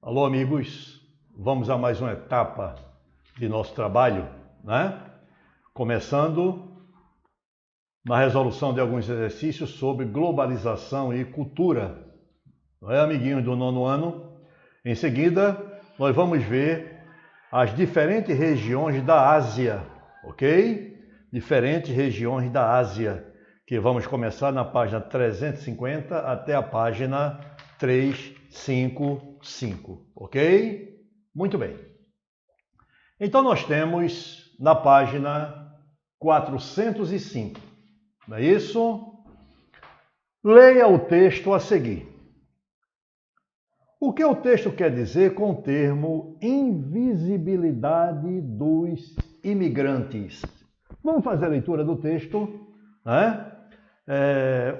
Alô, amigos, vamos a mais uma etapa de nosso trabalho, né? Começando na resolução de alguns exercícios sobre globalização e cultura, não é, amiguinhos do nono ano? Em seguida, nós vamos ver as diferentes regiões da Ásia, ok? Diferentes regiões da Ásia, que vamos começar na página 350 até a página 355, ok? Muito bem. Então nós temos na página 405, não é isso? Leia o texto a seguir. O que o texto quer dizer com o termo invisibilidade dos imigrantes? Vamos fazer a leitura do texto, né?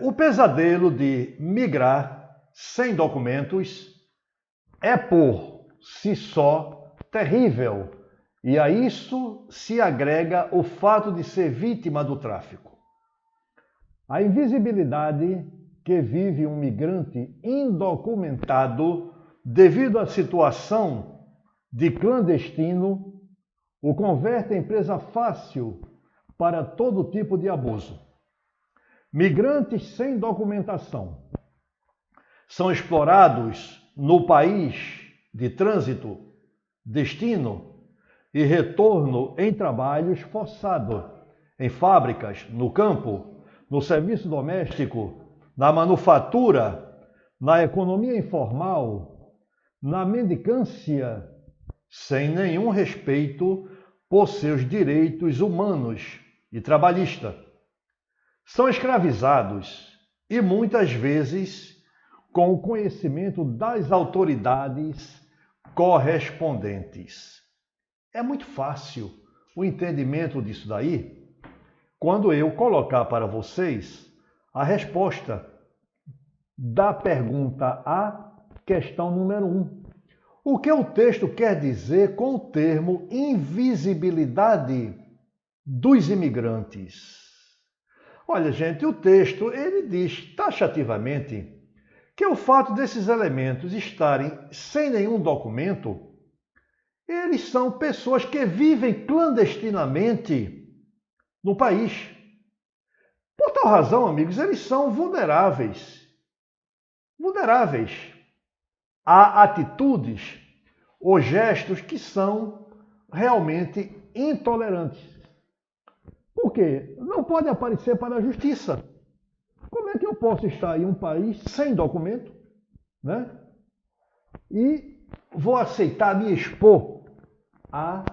O pesadelo de migrar sem documentos é por si só terrível, e a isso se agrega o fato de ser vítima do tráfico. A invisibilidade que vive um migrante indocumentado devido à situação de clandestino o converte em presa fácil para todo tipo de abuso. Migrantes sem documentação são explorados no país de trânsito, destino e retorno em trabalhos forçados, em fábricas, no campo, no serviço doméstico, na manufatura, na economia informal, na mendicância, sem nenhum respeito por seus direitos humanos e trabalhistas. São escravizados e muitas vezes com o conhecimento das autoridades correspondentes. É muito fácil o entendimento disso daí quando eu colocar para vocês a resposta da pergunta A, questão número 1. O que o texto quer dizer com o termo invisibilidade dos imigrantes? Olha, gente, o texto ele diz taxativamente que o fato desses elementos estarem sem nenhum documento, eles são pessoas que vivem clandestinamente no país. Por tal razão, amigos, eles são vulneráveis. Vulneráveis a atitudes ou gestos que são realmente intolerantes. Por quê? Não pode aparecer para a justiça. Como é que eu posso estar em um país sem documento, né? E vou aceitar me expor a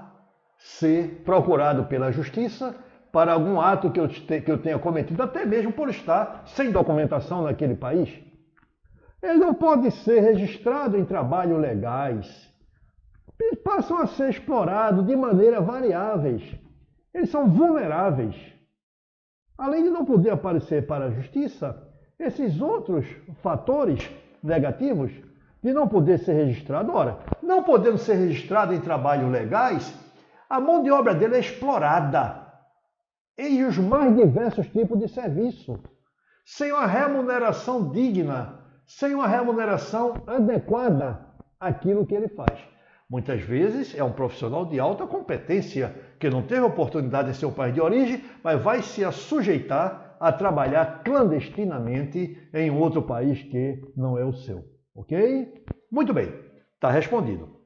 ser procurado pela justiça para algum ato que eu tenha cometido, até mesmo por estar sem documentação naquele país? Ele não pode ser registrado em trabalhos legais. Eles passam a ser explorados de maneira variáveis. Eles são vulneráveis. Além de não poder aparecer para a justiça, esses outros fatores negativos de não poder ser registrado. Ora, não podendo ser registrado em trabalhos legais, a mão de obra dele é explorada em os mais diversos tipos de serviço, sem uma remuneração digna, sem uma remuneração adequada àquilo que ele faz. Muitas vezes é um profissional de alta competência que não teve oportunidade em seu país de origem, mas vai se sujeitar a trabalhar clandestinamente em outro país que não é o seu. Ok? Muito bem, está respondido.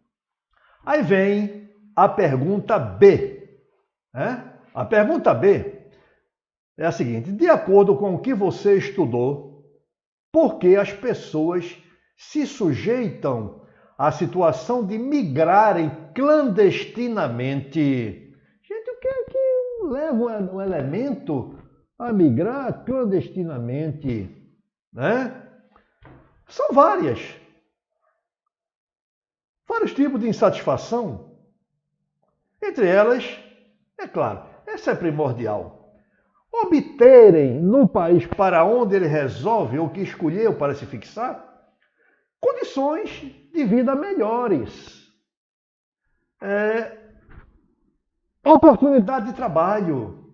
Aí vem a pergunta B. A pergunta B é a seguinte: de acordo com o que você estudou, por que as pessoas se sujeitam à situação de migrarem clandestinamente? Gente, o que é que leva o elemento a migrar clandestinamente? Né? São vários tipos de insatisfação. Entre elas, é claro, essa é primordial: obterem no país para onde ele resolve ou que escolheu para se fixar condições de vida melhores, oportunidade de trabalho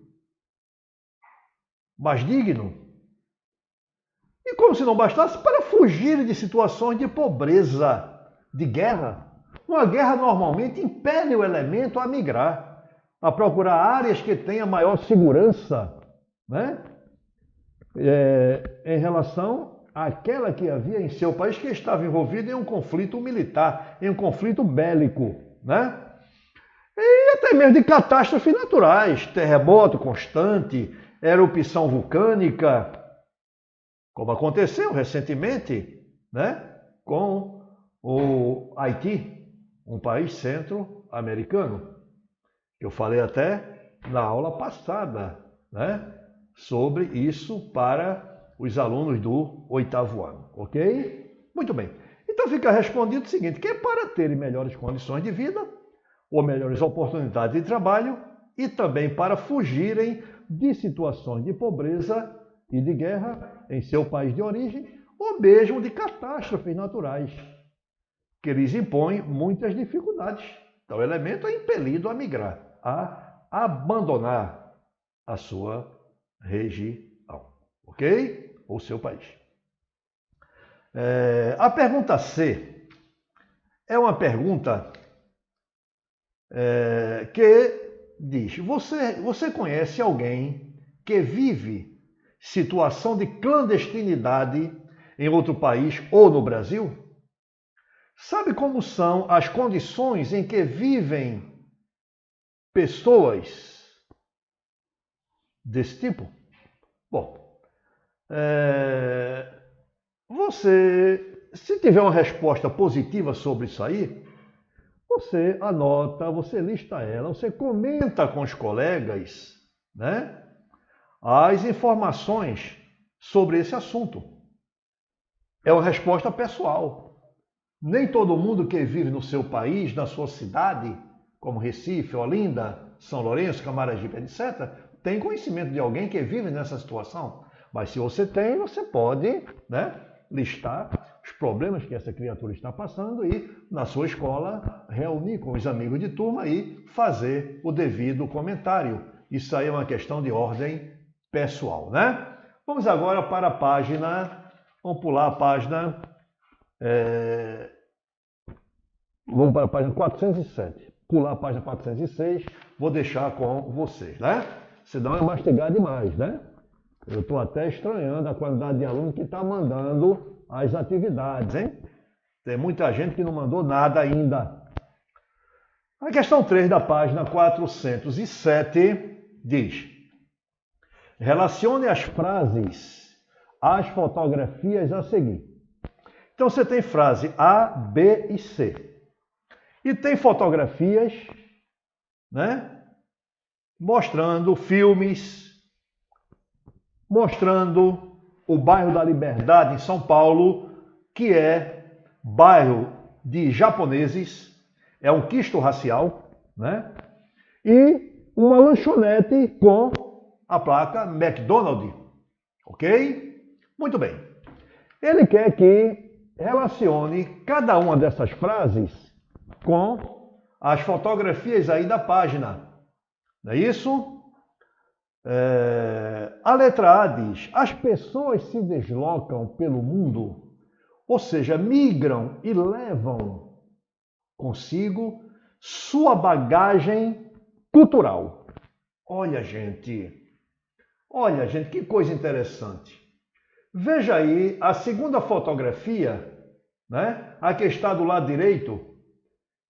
mais digno. E como se não bastasse, para fugir de situações de pobreza, de guerra. Uma guerra normalmente impele o elemento a migrar, a procurar áreas que tenham maior segurança, né? Em relação àquela que havia em seu país, que estava envolvido em um conflito militar, em um conflito bélico, né? E até mesmo de catástrofes naturais, terremoto constante, erupção vulcânica, como aconteceu recentemente, né, com o Haiti, um país centro-americano. Eu falei até na aula passada, né, sobre isso para os alunos do 8º ano, ok? Muito bem. Então fica respondido o seguinte, que é para terem melhores condições de vida, ou melhores oportunidades de trabalho, e também para fugirem de situações de pobreza e de guerra em seu país de origem, ou mesmo de catástrofes naturais, que lhes impõem muitas dificuldades. Então, o elemento é impelido a migrar, a abandonar a sua região, ok? Ou seu país. A pergunta C é uma pergunta que diz, você conhece alguém que vive situação de clandestinidade em outro país ou no Brasil? Sabe como são as condições em que vivem pessoas desse tipo? Bom, você, se tiver uma resposta positiva sobre isso aí, você anota, você lista ela, você comenta com os colegas, né, as informações sobre esse assunto. É uma resposta pessoal. Nem todo mundo que vive no seu país, na sua cidade, como Recife, Olinda, São Lourenço, Camaragibe, etc., tem conhecimento de alguém que vive nessa situação. Mas se você tem, você pode, né, listar os problemas que essa criatura está passando e, na sua escola, reunir com os amigos de turma e fazer o devido comentário. Isso aí é uma questão de ordem pessoal, né? Vamos agora para a página, vamos pular a página, vamos para a página 407. Pular a página 406, vou deixar com vocês, né? Senão é mastigar demais, né? Eu estou até estranhando a quantidade de aluno que está mandando as atividades, hein? Tem muita gente que não mandou nada ainda. A questão 3 da página 407 diz: relacione as frases às fotografias a seguir. Então você tem frase A, B e C. E tem fotografias, né, mostrando filmes, mostrando o bairro da Liberdade em São Paulo, que é bairro de japoneses, é um quisto racial, né? E uma lanchonete com a placa McDonald's, ok? Muito bem. Ele quer que relacione cada uma dessas frases com as fotografias aí da página, não é isso? A letra A diz, as pessoas se deslocam pelo mundo, ou seja, migram e levam consigo sua bagagem cultural. Olha, gente, que coisa interessante. Veja aí a segunda fotografia, né? A que está do lado direito.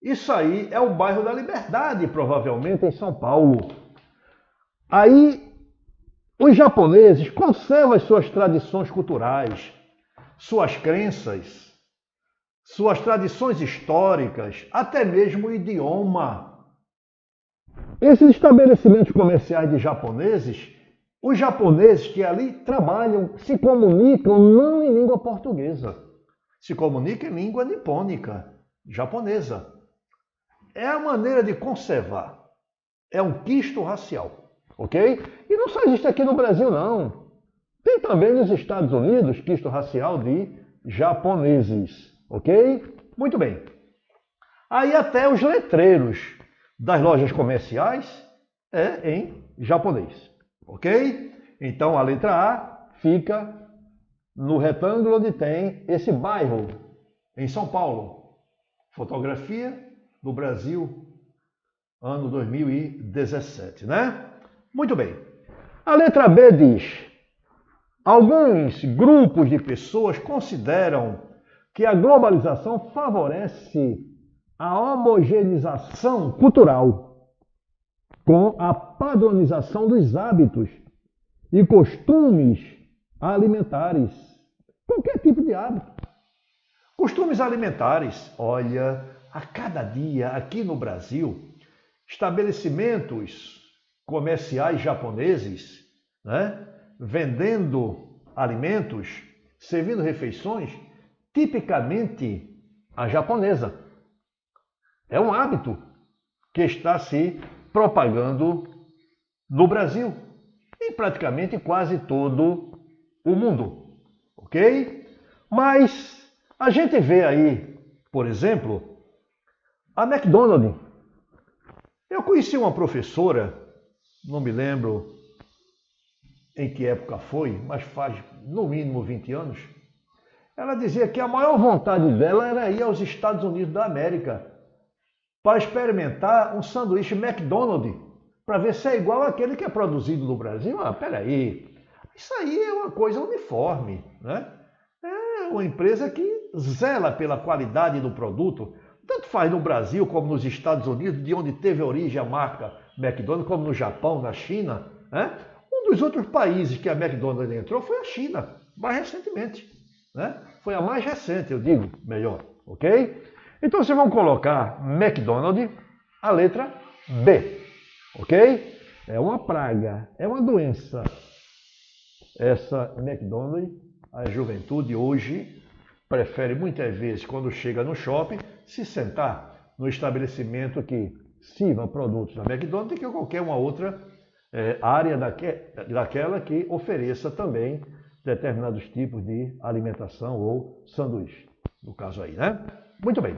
Isso aí é o bairro da Liberdade, provavelmente em São Paulo. Aí, os japoneses conservam as suas tradições culturais, suas crenças, suas tradições históricas, até mesmo o idioma. Esses estabelecimentos comerciais de japoneses, os japoneses que ali trabalham, se comunicam não em língua portuguesa, se comunicam em língua nipônica, japonesa. É a maneira de conservar. É um quisto racial, ok? E não só existe aqui no Brasil, não. Tem também nos Estados Unidos quisto racial de japoneses, ok? Muito bem. Aí até os letreiros das lojas comerciais é em japonês, ok? Então a letra A fica no retângulo onde tem esse bairro em São Paulo. Fotografia do Brasil, ano 2017, né? Muito bem. A letra B diz: alguns grupos de pessoas consideram que a globalização favorece a homogeneização cultural com a padronização dos hábitos e costumes alimentares. Qualquer tipo de hábito. Costumes alimentares. Olha, a cada dia aqui no Brasil, estabelecimentos comerciais japoneses, né, vendendo alimentos, servindo refeições, tipicamente a japonesa. É um hábito que está se propagando no Brasil, em praticamente quase todo o mundo, ok? Mas a gente vê aí, por exemplo, a McDonald's. Eu conheci uma professora, não me lembro em que época foi, mas faz no mínimo 20 anos. Ela dizia que a maior vontade dela era ir aos Estados Unidos da América para experimentar um sanduíche McDonald's, para ver se é igual àquele que é produzido no Brasil. Ah, peraí, isso aí é uma coisa uniforme, né? É uma empresa que zela pela qualidade do produto, tanto faz no Brasil como nos Estados Unidos, de onde teve origem a marca McDonald's, como no Japão, na China, né? Um dos outros países que a McDonald's entrou foi a China, mais recentemente, né? Foi a mais recente, eu digo, melhor, ok? Então vocês vão colocar McDonald's, a letra B, ok? É uma praga, é uma doença. Essa McDonald's, a juventude hoje prefere muitas vezes, quando chega no shopping, se sentar no estabelecimento que sirva produtos da McDonald's do que qualquer uma outra área daquela que ofereça também determinados tipos de alimentação ou sanduíche, no caso aí, né? Muito bem.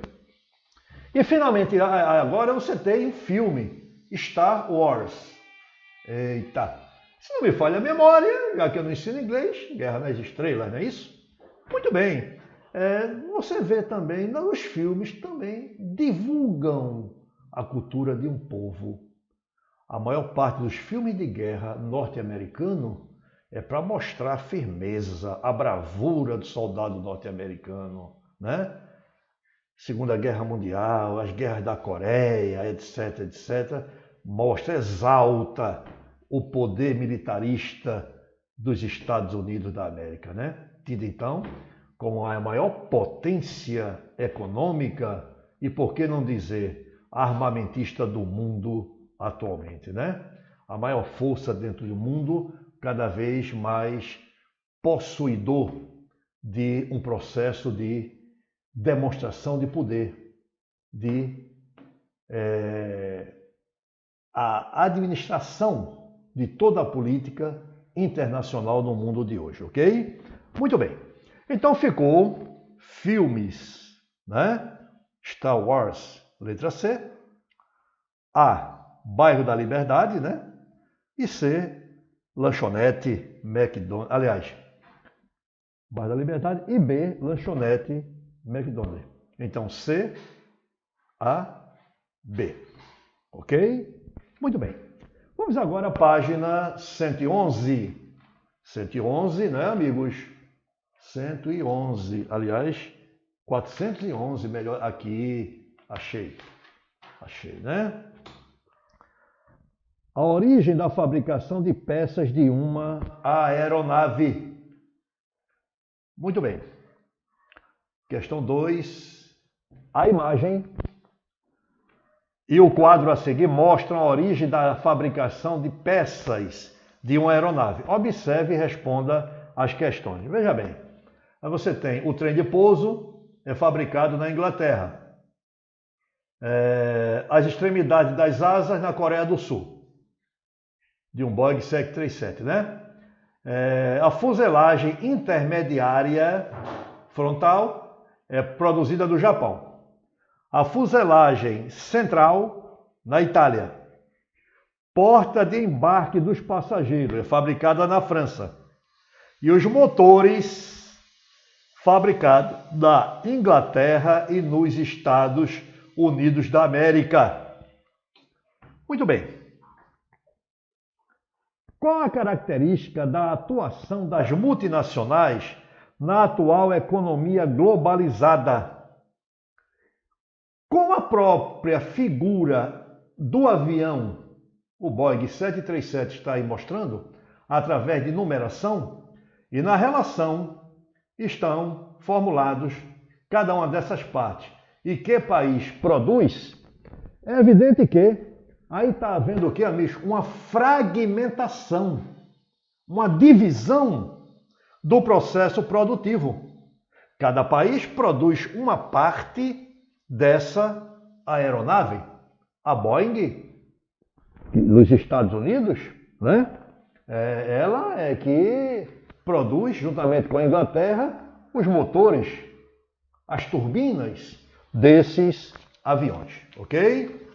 E finalmente, agora você tem um filme, Star Wars. Eita, se não me falha a memória, já que eu não ensino inglês, Guerra nas Estrelas, não é isso? Muito bem. Você vê também, nos filmes também divulgam a cultura de um povo. A maior parte dos filmes de guerra norte-americano é para mostrar a firmeza, a bravura do soldado norte-americano, né? Segunda Guerra Mundial, as guerras da Coreia, etc, etc, mostra, exalta o poder militarista dos Estados Unidos da América, né? Tido então como a maior potência econômica e, por que não dizer, armamentista do mundo atualmente, né? A maior força dentro do mundo, cada vez mais possuidor de um processo de demonstração de poder, de a administração de toda a política internacional no mundo de hoje, ok? Muito bem. Então ficou filmes, né? Star Wars, letra C. A, Bairro da Liberdade, né? E C, Lanchonete McDonald's. Aliás, Bairro da Liberdade e B, Lanchonete McDonald's. Então C, A, B. Ok? Muito bem. Vamos agora à página 111. 111, né, amigos? 111. Aliás, 411, melhor. Aqui, achei. Achei, né? A origem da fabricação de peças de uma aeronave. Muito bem. Questão 2. A imagem e o quadro a seguir mostram a origem da fabricação de peças de uma aeronave. Observe e responda as questões. Veja bem, você tem o trem de pouso, é fabricado na Inglaterra. As extremidades das asas na Coreia do Sul, de um Boeing 737, né? A fuselagem intermediária frontal é produzida no Japão. A fuselagem central na Itália. Porta de embarque dos passageiros é fabricada na França. E os motores fabricado na Inglaterra e nos Estados Unidos da América. Muito bem. Qual a característica da atuação das multinacionais na atual economia globalizada? Com a própria figura do avião, o Boeing 737 está aí mostrando, através de numeração, e na relação estão formulados cada uma dessas partes. E que país produz? É evidente que aí está havendo o que, amigos? Uma fragmentação, uma divisão do processo produtivo. Cada país produz uma parte dessa aeronave. A Boeing, nos Estados Unidos, né? Ela é que produz, juntamente com a Inglaterra, os motores, as turbinas desses aviões, ok?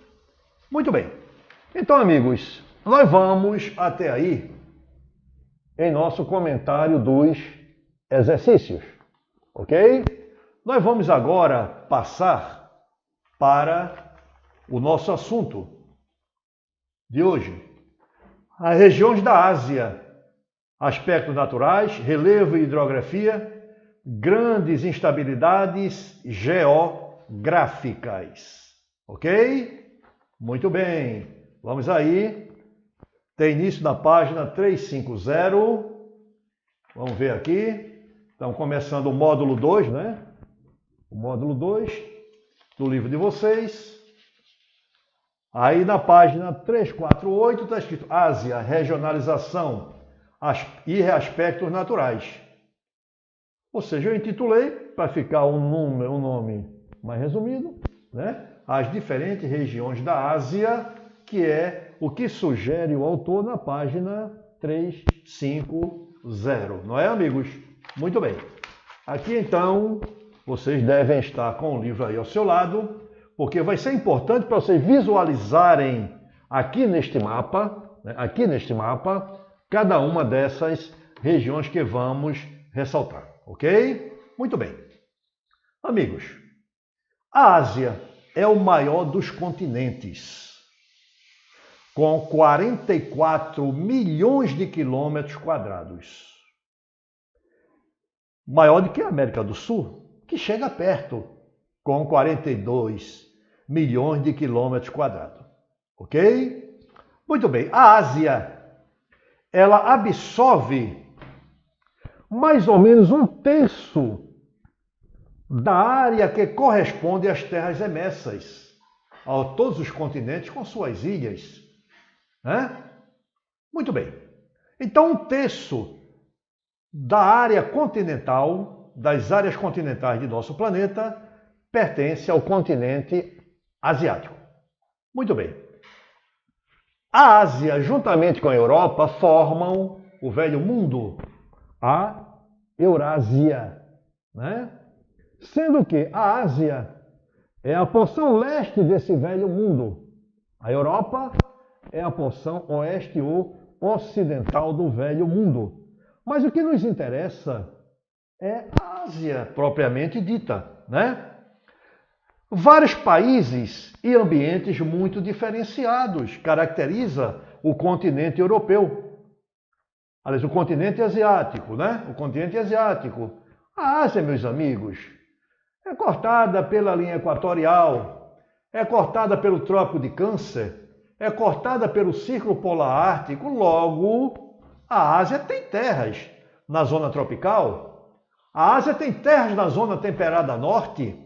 Muito bem. Então, amigos, nós vamos até aí em nosso comentário dos exercícios, ok? Nós vamos agora passar para o nosso assunto de hoje. As regiões da Ásia, aspectos naturais, relevo e hidrografia, grandes instabilidades geográficas, ok? Muito bem, vamos aí, tem início na página 350, vamos ver aqui, então começando o módulo 2, né? O módulo 2 do livro de vocês. Aí na página 348 está escrito Ásia, regionalização e aspectos naturais. Ou seja, eu intitulei, para ficar um nome mais resumido, né? As diferentes regiões da Ásia, que é o que sugere o autor na página 350. Não é, amigos? Muito bem. Aqui, então, vocês devem estar com o livro aí ao seu lado, porque vai ser importante para vocês visualizarem aqui neste mapa, né, cada uma dessas regiões que vamos ressaltar, ok? Muito bem. Amigos, a Ásia é o maior dos continentes, com 44 milhões de quilômetros quadrados. Maior do que a América do Sul, que chega perto, com 42 milhões de quilômetros quadrados. Ok? Muito bem. A Ásia, ela absorve mais ou menos 1/3 da área que corresponde às terras emersas, a todos os continentes com suas ilhas. Né? Muito bem. Então, 1/3 da área continental, das áreas continentais de nosso planeta, pertence ao continente asiático. Muito bem. A Ásia, juntamente com a Europa, formam o velho mundo, a Eurásia, né? Sendo que a Ásia é a porção leste desse velho mundo. A Europa é a porção oeste ou ocidental do velho mundo. Mas o que nos interessa é a Ásia propriamente dita, né? Vários países e ambientes muito diferenciados caracteriza o continente europeu. Aliás, o continente asiático, né? O continente asiático. A Ásia, meus amigos, é cortada pela linha equatorial, é cortada pelo Trópico de Câncer, é cortada pelo Círculo Polar Ártico. Logo, a Ásia tem terras na zona tropical, a Ásia tem terras na zona temperada norte,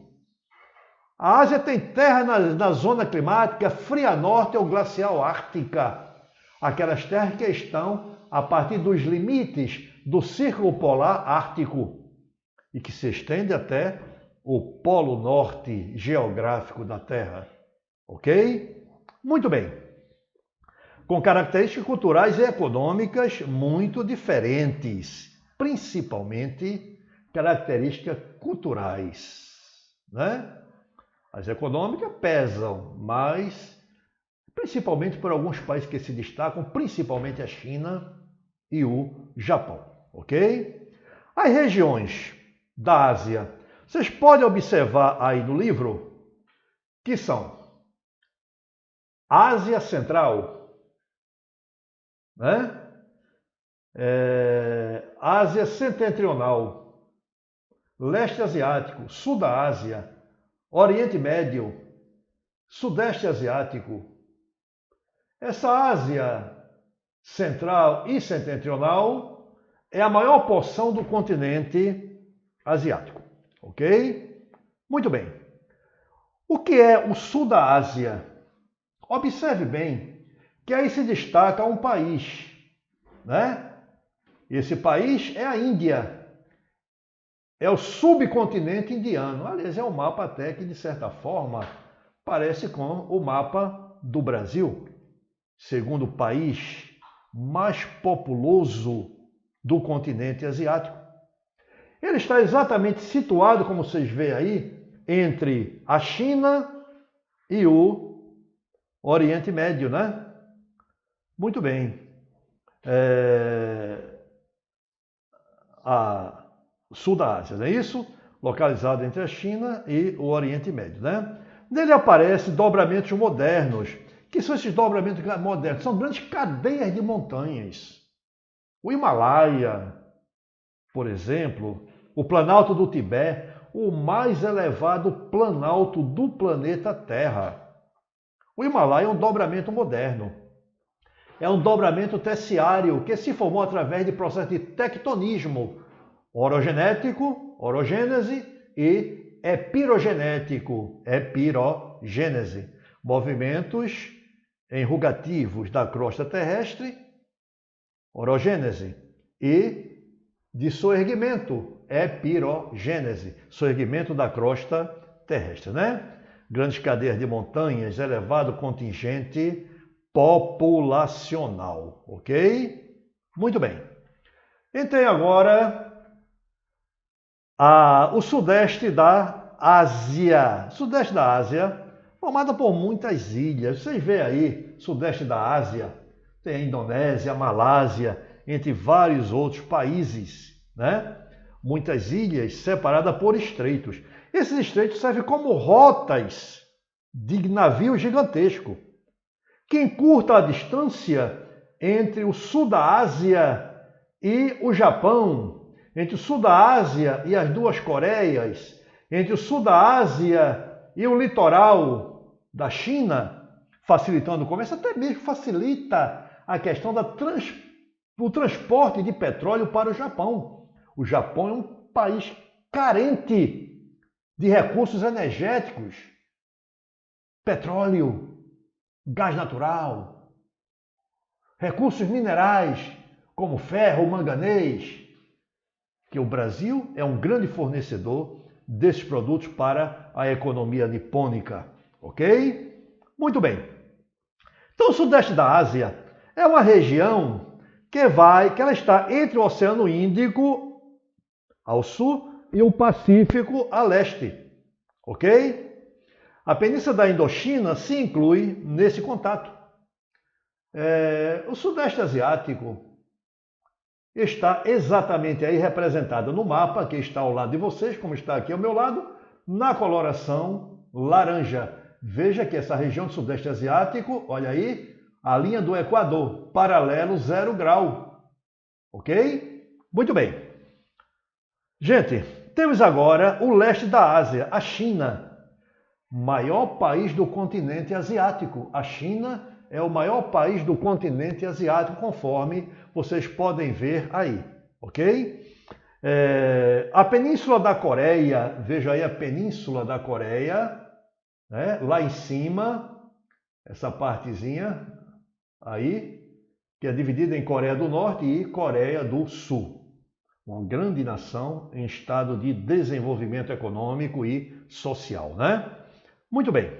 a Ásia tem terra na zona climática fria norte ou glacial ártica, aquelas terras que estão a partir dos limites do Círculo Polar Ártico e que se estende até o Polo Norte geográfico da Terra. Ok? Muito bem. Com características culturais e econômicas muito diferentes, principalmente características culturais, né? As econômicas pesam, mas principalmente por alguns países que se destacam, principalmente a China e o Japão, ok? As regiões da Ásia. Vocês podem observar aí no livro que são Ásia Central, né? Ásia Setentrional, Leste Asiático, Sul da Ásia, Oriente Médio, Sudeste Asiático. Essa Ásia Central e Setentrional é a maior porção do continente asiático, ok? Muito bem. O que é o Sul da Ásia? Observe bem que aí se destaca um país, né? Esse país é a Índia. É o subcontinente indiano. Aliás, é um mapa até que, de certa forma, parece com o mapa do Brasil, segundo país mais populoso do continente asiático. Ele está exatamente situado, como vocês veem aí, entre a China e o Oriente Médio, né? Muito bem. Sul da Ásia, não é isso? Localizado entre a China e o Oriente Médio, né? Nele aparecem dobramentos modernos. Que são esses dobramentos modernos? São grandes cadeias de montanhas. O Himalaia, por exemplo, o Planalto do Tibete, o mais elevado planalto do planeta Terra. O Himalaia é um dobramento moderno. É um dobramento terciário que se formou através de processo de tectonismo orogenético, orogênese, e epirogenético, epirogênese. Movimentos enrugativos da crosta terrestre, orogênese, e de soerguimento, epirogênese, soerguimento da crosta terrestre, né? Grandes cadeias de montanhas, elevado contingente populacional, ok? Muito bem. Entrei agora o sudeste da Ásia. Sudeste da Ásia, formada por muitas ilhas. Vocês veem aí, sudeste da Ásia, tem a Indonésia, a Malásia, entre vários outros países, né? Muitas ilhas separadas por estreitos. Esses estreitos servem como rotas de navio gigantesco, que encurta a distância entre o sul da Ásia e o Japão, entre o sul da Ásia e as duas Coreias, entre o sul da Ásia e o litoral da China, facilitando o comércio, até mesmo facilita a questão do transporte de petróleo para o Japão. O Japão é um país carente de recursos energéticos, petróleo, gás natural, recursos minerais como ferro, manganês, que o Brasil é um grande fornecedor desses produtos para a economia nipônica, ok? Muito bem. Então, o sudeste da Ásia é uma região que ela está entre o Oceano Índico ao sul e o Pacífico a leste, ok? A Península da Indochina se inclui nesse contato. O Sudeste Asiático está exatamente aí representado no mapa, que está ao lado de vocês, como está aqui ao meu lado, na coloração laranja. Veja que essa região do Sudeste Asiático, olha aí, a linha do Equador, paralelo 0 grau. Ok? Muito bem. Gente, temos agora o leste da Ásia, a China. Maior país do continente asiático. A China é o maior país do continente asiático, conforme vocês podem ver aí, ok? A Península da Coreia, veja aí a Península da Coreia, né? Lá em cima, essa partezinha aí, que é dividida em Coreia do Norte e Coreia do Sul. Uma grande nação em estado de desenvolvimento econômico e social, né? Muito bem.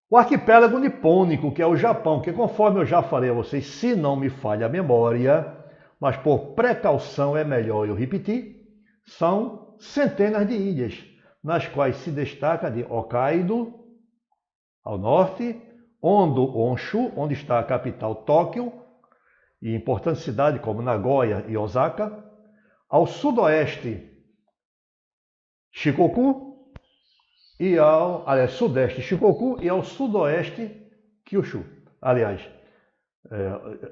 O arquipélago nipônico, que é o Japão, que conforme eu já falei a vocês, se não me falha a memória, mas por precaução é melhor eu repetir, são centenas de ilhas, nas quais se destaca de Hokkaido, ao norte, Hondo, Honshu, onde está a capital Tóquio, e importantes cidades como Nagoya e Osaka, ao sudoeste, Shikoku, aliás, sudeste Shikoku e ao sudoeste Kyushu. Aliás,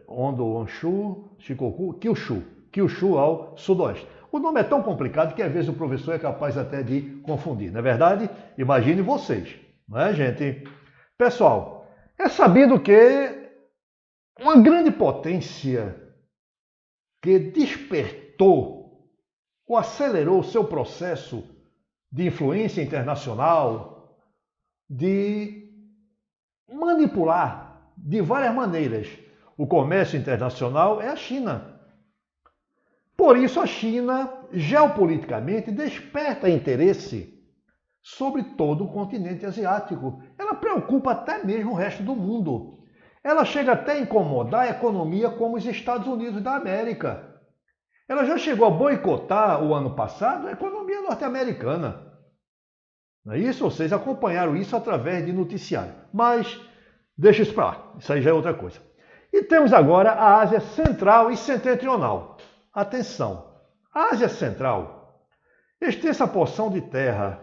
Hondo, Honshu, Shikoku, Kyushu. Kyushu ao sudoeste. O nome é tão complicado que às vezes o professor é capaz até de confundir, não é verdade? Imagine vocês, não é, gente? Pessoal, é sabido que uma grande potência que despertou ou acelerou o seu processo de influência internacional, de manipular de várias maneiras o comércio internacional é a China. Por isso, a China, geopoliticamente, desperta interesse sobre todo o continente asiático. Ela preocupa até mesmo o resto do mundo. Ela chega até a incomodar a economia como os Estados Unidos da América. Ela já chegou a boicotar, o ano passado, a economia norte-americana. Não é isso? Vocês acompanharam isso através de noticiário. Mas, deixa isso para lá. Isso aí já é outra coisa. E temos agora a Ásia Central e Setentrional. Atenção, a Ásia Central, extensa porção de terra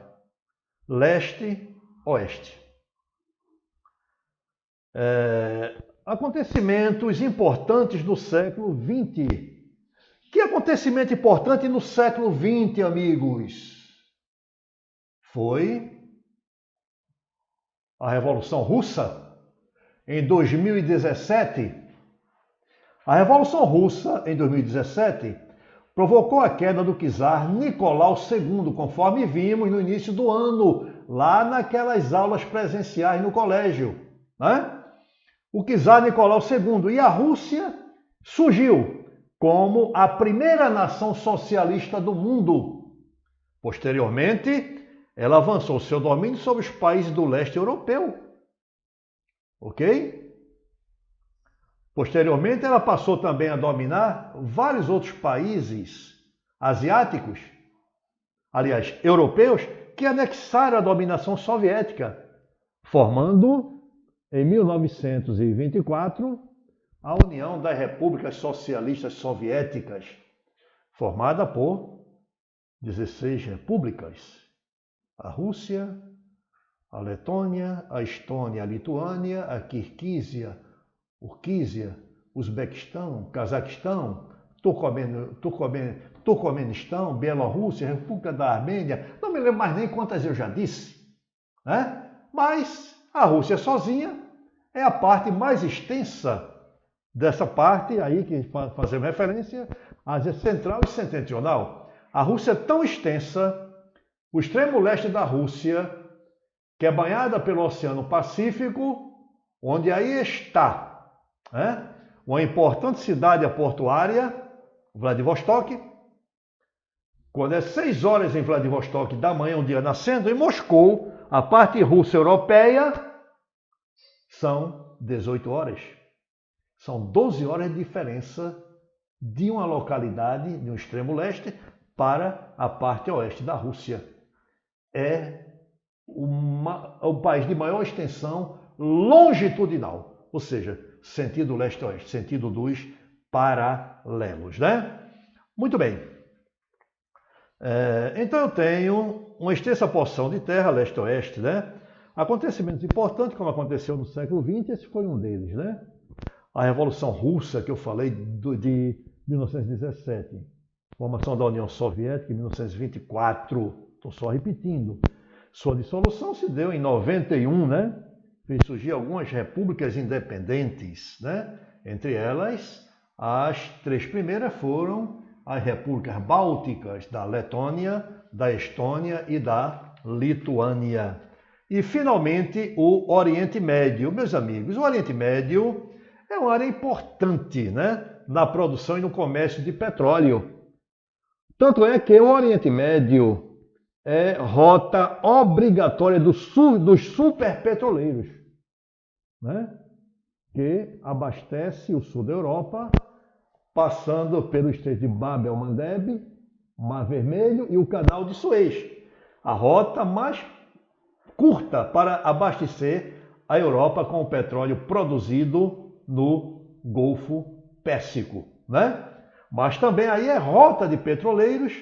leste-oeste. Acontecimentos importantes do século XX. Que acontecimento importante no século XX, amigos? Foi a Revolução Russa, em 2017. A Revolução Russa, em 2017, provocou a queda do czar Nicolau II, conforme vimos no início do ano, lá naquelas aulas presenciais no colégio, né? O czar Nicolau II. E a Rússia surgiu como a primeira nação socialista do mundo. Posteriormente, ela avançou seu domínio sobre os países do leste europeu. Ok? Posteriormente, ela passou também a dominar vários outros países asiáticos, aliás, europeus, que anexaram a dominação soviética, formando, em 1924, a União das Repúblicas Socialistas Soviéticas, formada por 16 repúblicas: a Rússia, a Letônia, a Estônia, a Lituânia, a Quirguízia, Uzbequistão, Cazaquistão, Turcomenistão, Bielorrússia, República da Armênia, não me lembro mais nem quantas eu já disse, né? Mas a Rússia sozinha é a parte mais extensa dessa parte aí que fazemos referência, Ásia Central e Setentrional. A Rússia é tão extensa, o extremo leste da Rússia, que é banhada pelo Oceano Pacífico, onde aí está uma importante cidade portuária, Vladivostok. Quando é 6 horas em Vladivostok da manhã, um dia nascendo, em Moscou, a parte russa europeia, são 18 horas. São 12 horas de diferença de uma localidade, de um extremo leste, para a parte oeste da Rússia. É o país de maior extensão longitudinal, ou seja, sentido leste-oeste, sentido dos paralelos, né? Muito bem. Então eu tenho uma extensa porção de terra leste-oeste, né? Acontecimentos importantes, como aconteceu no século XX, esse foi um deles, né? A Revolução Russa, que eu falei, de 1917. Formação da União Soviética em 1924. Estou só repetindo. Sua dissolução se deu em 91, né? Fez surgir algumas repúblicas independentes, né? Entre elas, as 3 primeiras foram as repúblicas bálticas da Letônia, da Estônia e da Lituânia. E, finalmente, o Oriente Médio. Meus amigos, o Oriente Médio é uma área importante, né? Na produção e no comércio de petróleo. Tanto é que o Oriente Médio é rota obrigatória dos superpetroleiros, né? Que abastece o sul da Europa, passando pelo Estreito de Bab el-Mandeb, Mar Vermelho e o Canal de Suez. A rota mais curta para abastecer a Europa com o petróleo produzido no Golfo Pérsico, né? Mas também aí é rota de petroleiros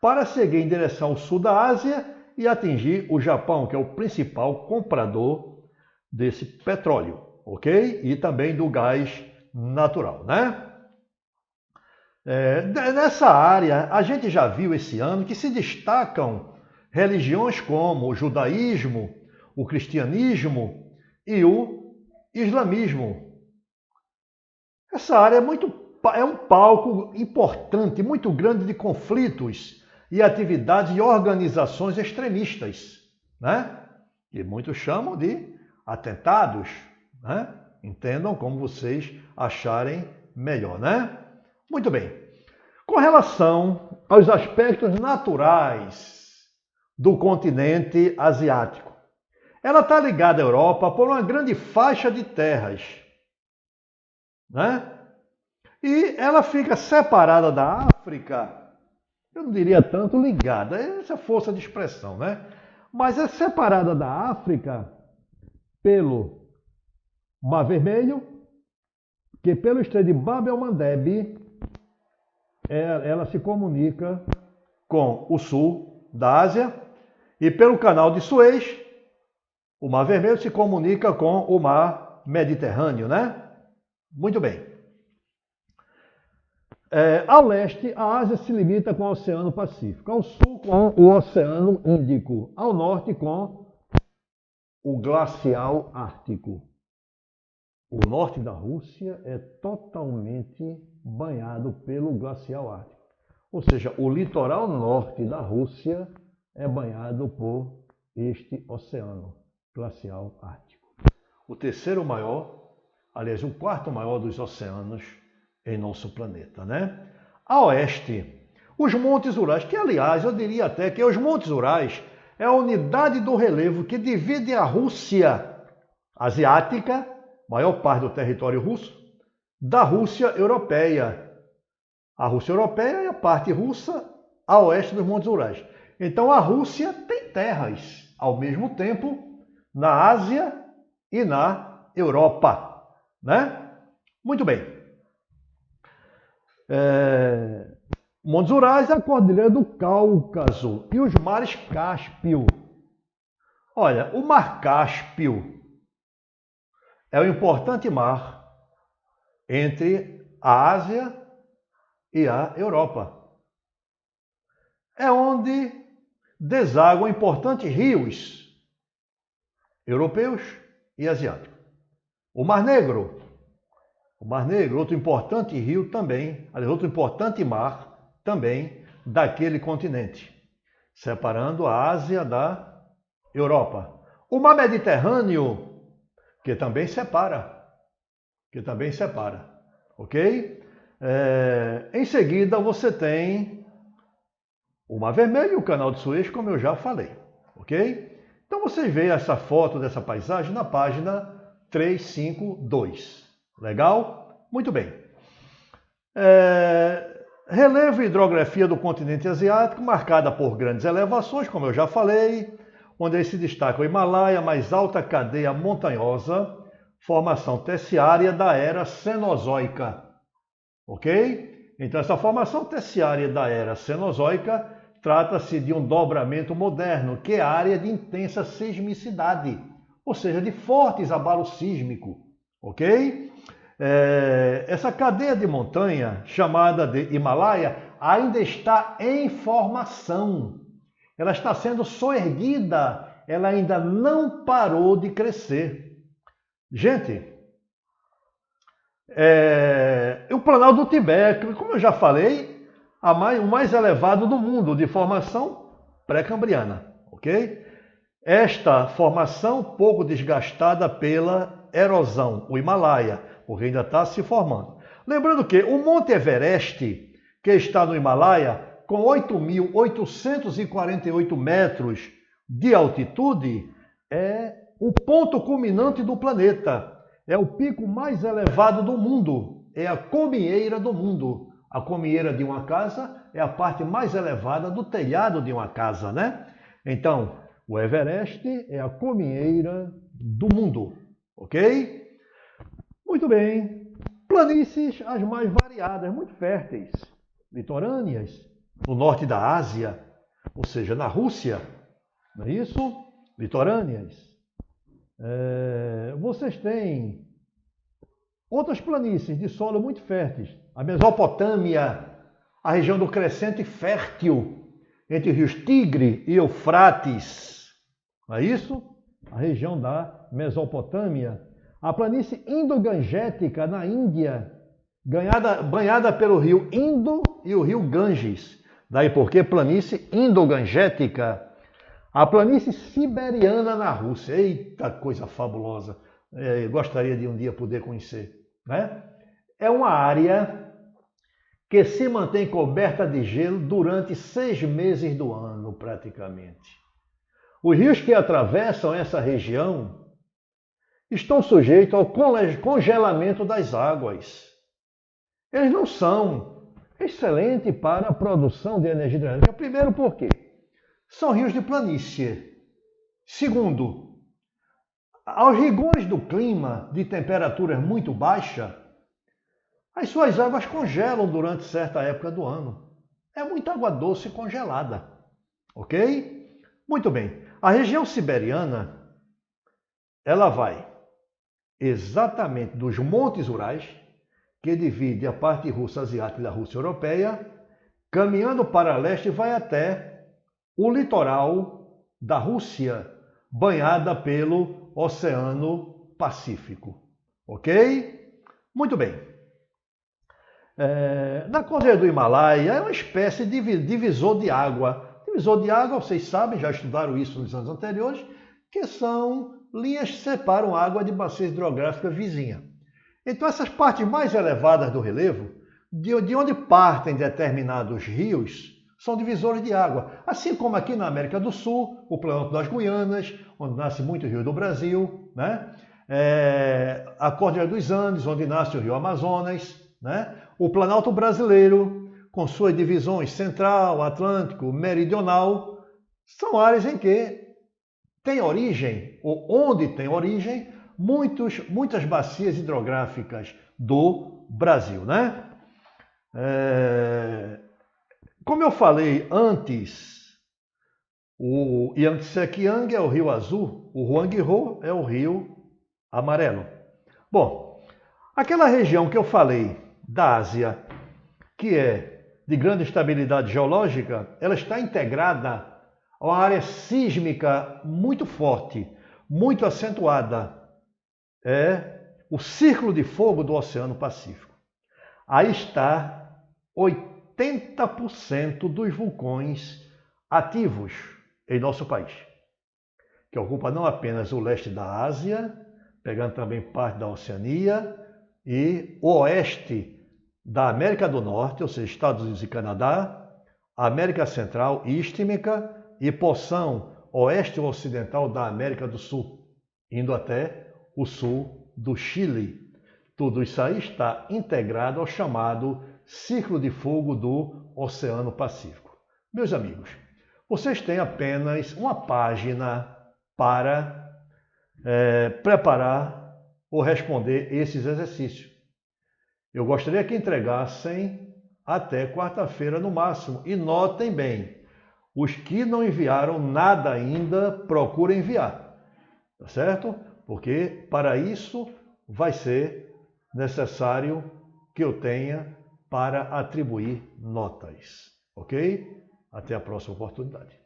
para seguir em direção ao sul da Ásia e atingir o Japão, que é o principal comprador desse petróleo, ok? E também do gás natural, né? Nessa área, a gente já viu esse ano que se destacam religiões como o judaísmo, o cristianismo e o islamismo. Essa área é um palco importante, muito grande de conflitos e atividades de organizações extremistas, né? E muitos chamam de atentados, né? Entendam como vocês acharem melhor, né? Muito bem. Com relação aos aspectos naturais do continente asiático, ela está ligada à Europa por uma grande faixa de terras, né? E ela fica separada da África, eu não diria tanto ligada, essa força de expressão, né? Mas é separada da África pelo Mar Vermelho, que pelo Estreito de Bab el-Mandeb ela se comunica com o sul da Ásia e pelo Canal de Suez, o Mar Vermelho se comunica com o Mar Mediterrâneo, né? Muito bem. Ao leste, a Ásia se limita com o Oceano Pacífico, ao sul com o Oceano Índico, ao norte com o Glacial Ártico. O norte da Rússia é totalmente banhado pelo Glacial Ártico. Ou seja, o litoral norte da Rússia é banhado por este Oceano Glacial Ártico. O terceiro maior, aliás, o quarto maior dos oceanos em nosso planeta, né? A oeste, os Montes Urais, que aliás eu diria até que os Montes Urais é a unidade do relevo que divide a Rússia asiática, maior parte do território russo, da Rússia europeia. A Rússia europeia é a parte russa a oeste dos Montes Urais. Então a Rússia tem terras ao mesmo tempo na Ásia e na Europa, né? Muito bem. Montes Urais é a Cordilheira do Cáucaso e os mares Cáspio. Olha, o Mar Cáspio é um importante mar entre a Ásia e a Europa. É onde desaguam importantes rios europeus e asiáticos. O Mar Negro, outro importante rio também, aliás, outro importante mar também daquele continente, separando a Ásia da Europa. O Mar Mediterrâneo, que também separa, ok? Em seguida você tem o Mar Vermelho e o Canal de Suez, como eu já falei, ok? Então vocês veem essa foto dessa paisagem na página 352. Legal? Muito bem. Relevo e hidrografia do continente asiático, marcada por grandes elevações, como eu já falei, onde aí se destaca o Himalaia, a mais alta cadeia montanhosa, formação terciária da era Cenozoica. Ok? Então, essa formação terciária da era Cenozoica trata-se de um dobramento moderno, que é a área de intensa sismicidade, ou seja, de fortes abalos sísmicos. Ok? Essa cadeia de montanha, chamada de Himalaia, ainda está em formação. Ela está sendo soerguida, ela ainda não parou de crescer. Gente, o Planalto do Tibete, como eu já falei, o mais elevado do mundo, de formação pré-cambriana, ok? Esta formação pouco desgastada pela erosão, o Himalaia, porque ainda está se formando. Lembrando que o Monte Everest, que está no Himalaia, com 8.848 metros de altitude, é o ponto culminante do planeta. É o pico mais elevado do mundo, é a comieira do mundo. A comieira de uma casa é a parte mais elevada do telhado de uma casa, né? Então, o Everest é a comieira do mundo, ok? Muito bem. Planícies as mais variadas, muito férteis, litorâneas, no norte da Ásia, ou seja, na Rússia, não é isso? Litorâneas. Vocês têm outras planícies de solo muito férteis. A Mesopotâmia, a região do crescente fértil entre os rios Tigre e Eufrates. Não é isso? A região da Mesopotâmia. A planície Indo-Gangética na Índia, banhada pelo rio Indo e o rio Ganges. Daí porque planície Indo-Gangética. A planície Siberiana na Rússia. Eita, coisa fabulosa. Eu gostaria de um dia poder conhecer. Né? É uma área que se mantém coberta de gelo durante 6 meses do ano, praticamente. Os rios que atravessam essa região estão sujeitos ao congelamento das águas. Eles não são excelentes para a produção de energia hidrelétrica. Primeiro, por quê? São rios de planície. Segundo, aos rigores do clima, de temperaturas muito baixas, as suas águas congelam durante certa época do ano. É muita água doce congelada. Ok? Muito bem. A região siberiana, ela vai exatamente dos Montes Urais, que divide a parte russa asiática da Rússia europeia, caminhando para leste, vai até o litoral da Rússia, banhada pelo Oceano Pacífico. Ok? Muito bem. Na cordilheira do Himalaia é uma espécie de divisor de água. Divisor de água, vocês sabem, já estudaram isso nos anos anteriores, que são linhas que separam água de bacias hidrográficas vizinhas. Então, essas partes mais elevadas do relevo, de onde partem determinados rios, são divisores de água. Assim como aqui na América do Sul, o Planalto das Guianas, onde nasce muito rio do Brasil, né? A Cordilheira dos Andes, onde nasce o rio Amazonas, né? O Planalto brasileiro, com suas divisões central, atlântico, meridional, são áreas em que tem origem, ou onde tem origem, muitas bacias hidrográficas do Brasil, né? Como eu falei antes, o Yangtze-Kiang é o rio azul, o Huanghe-Ho é o rio amarelo. Bom, aquela região que eu falei da Ásia, que é de grande estabilidade geológica, ela está integrada a uma área sísmica muito forte, muito acentuada. É o Círculo de Fogo do Oceano Pacífico. Aí está 80% dos vulcões ativos em nosso país, que ocupa não apenas o leste da Ásia, pegando também parte da Oceania e o oeste da América do Norte, ou seja, Estados Unidos e Canadá, América Central e Istmica e porção oeste-ocidental da América do Sul, indo até o sul do Chile. Tudo isso aí está integrado ao chamado Círculo de Fogo do Oceano Pacífico. Meus amigos, vocês têm apenas uma página para preparar ou responder esses exercícios. Eu gostaria que entregassem até quarta-feira no máximo. E notem bem, os que não enviaram nada ainda, procurem enviar. Tá certo? Porque para isso vai ser necessário que eu tenha para atribuir notas. Ok? Até a próxima oportunidade.